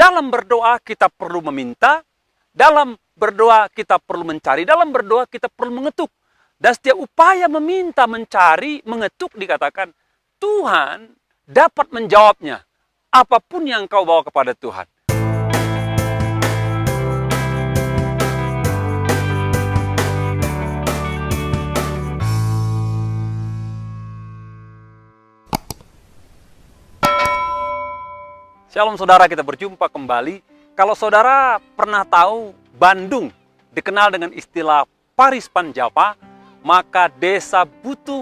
dalam berdoa kita perlu meminta, dalam berdoa kita perlu mencari, dalam berdoa kita perlu mengetuk. Dan setiap upaya meminta, mencari, mengetuk dikatakan, Tuhan dapat menjawabnya. Apapun yang kau bawa kepada Tuhan. Shalom saudara, kita berjumpa kembali. Kalau saudara pernah tahu Bandung dikenal dengan istilah Paris Panjapa, maka desa Butuh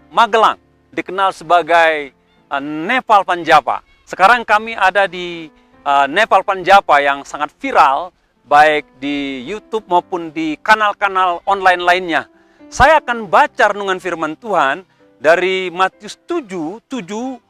Magelang dikenal sebagai Nepal Panjapa. Sekarang kami ada di Nepal Panjapa yang sangat viral, baik di YouTube maupun di kanal-kanal online lainnya. Saya akan baca renungan firman Tuhan dari Matius 7:8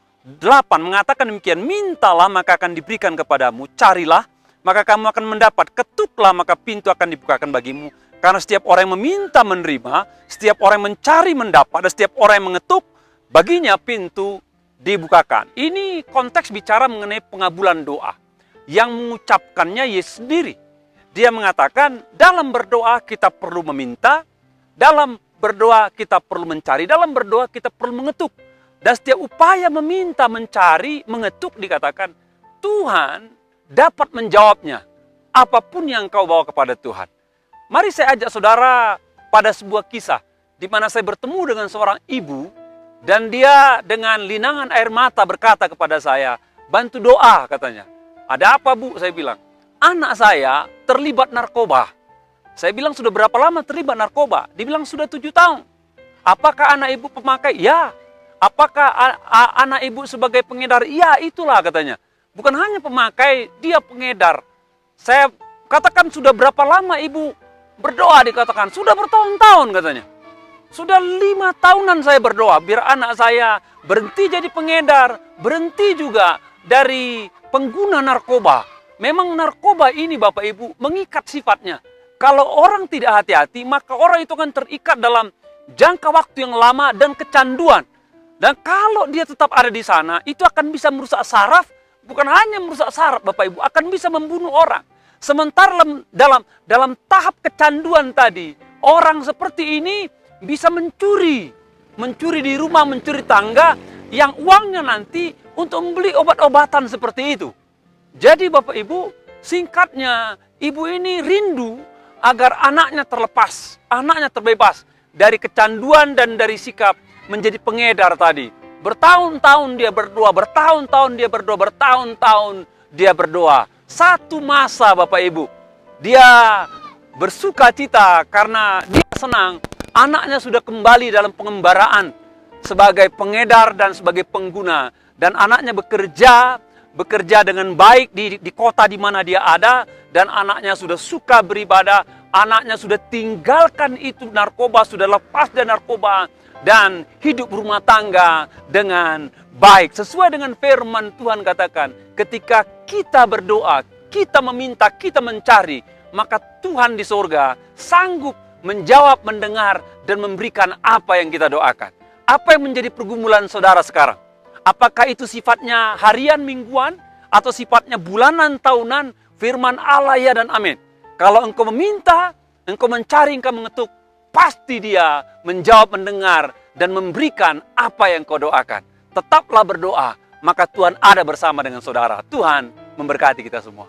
mengatakan demikian, mintalah maka akan diberikan kepadamu, carilah maka kamu akan mendapat, ketuklah maka pintu akan dibukakan bagimu. Karena setiap orang yang meminta menerima, setiap orang yang mencari mendapat, dan setiap orang yang mengetuk, baginya pintu dibukakan. Ini konteks bicara mengenai pengabulan doa. Yang mengucapkannya Yesus sendiri. Dia mengatakan, dalam berdoa kita perlu meminta, dalam berdoa kita perlu mencari, dalam berdoa kita perlu mengetuk. Dan setiap upaya meminta, mencari, mengetuk dikatakan, Tuhan dapat menjawabnya. Apapun yang kau bawa kepada Tuhan. Mari saya ajak saudara pada sebuah kisah, di mana saya bertemu dengan seorang ibu, dan dia dengan linangan air mata berkata kepada saya, bantu doa katanya. Ada apa bu? Saya bilang, anak saya terlibat narkoba. Saya bilang, sudah berapa lama terlibat narkoba? Dibilang sudah 7 tahun. Apakah anak ibu pemakai? Ya. Apakah anak ibu sebagai pengedar? Iya, itulah katanya. Bukan hanya pemakai, dia pengedar. Saya katakan, sudah berapa lama ibu berdoa? Dikatakan, sudah bertahun-tahun katanya. Sudah 5 tahunan saya berdoa, biar anak saya berhenti jadi pengedar, berhenti juga dari pengguna narkoba. Memang narkoba ini Bapak Ibu mengikat sifatnya. Kalau orang tidak hati-hati, maka orang itu akan terikat dalam jangka waktu yang lama dan kecanduan. Dan kalau dia tetap ada di sana, itu akan bisa merusak saraf, bukan hanya merusak saraf Bapak Ibu, akan bisa membunuh orang. Sementara dalam tahap kecanduan tadi, orang seperti ini bisa mencuri di rumah, mencuri tangga, yang uangnya nanti untuk membeli obat-obatan seperti itu. Jadi Bapak Ibu, singkatnya, ibu ini rindu agar anaknya terlepas, anaknya terbebas dari kecanduan dan dari sikap menjadi pengedar tadi. Bertahun-tahun dia berdoa, bertahun-tahun dia berdoa, bertahun-tahun dia berdoa. Satu masa Bapak Ibu, dia bersuka cita karena dia senang anaknya sudah kembali dalam pengembaraan sebagai pengedar dan sebagai pengguna. Dan anaknya bekerja dengan baik di kota di mana dia ada, dan anaknya sudah suka beribadah, anaknya sudah tinggalkan itu narkoba, sudah lepas dari narkoba, dan hidup rumah tangga dengan baik. Sesuai dengan firman Tuhan katakan, ketika kita berdoa, kita meminta, kita mencari, maka Tuhan di surga sanggup menjawab, mendengar, dan memberikan apa yang kita doakan. Apa yang menjadi pergumulan saudara sekarang? Apakah itu sifatnya harian, mingguan, atau sifatnya bulanan, tahunan? Firman Allah ya dan amin. Kalau engkau meminta, engkau mencari, engkau mengetuk, pasti dia menjawab, mendengar, dan memberikan apa yang kau doakan. Tetaplah berdoa, maka Tuhan ada bersama dengan saudara. Tuhan memberkati kita semua.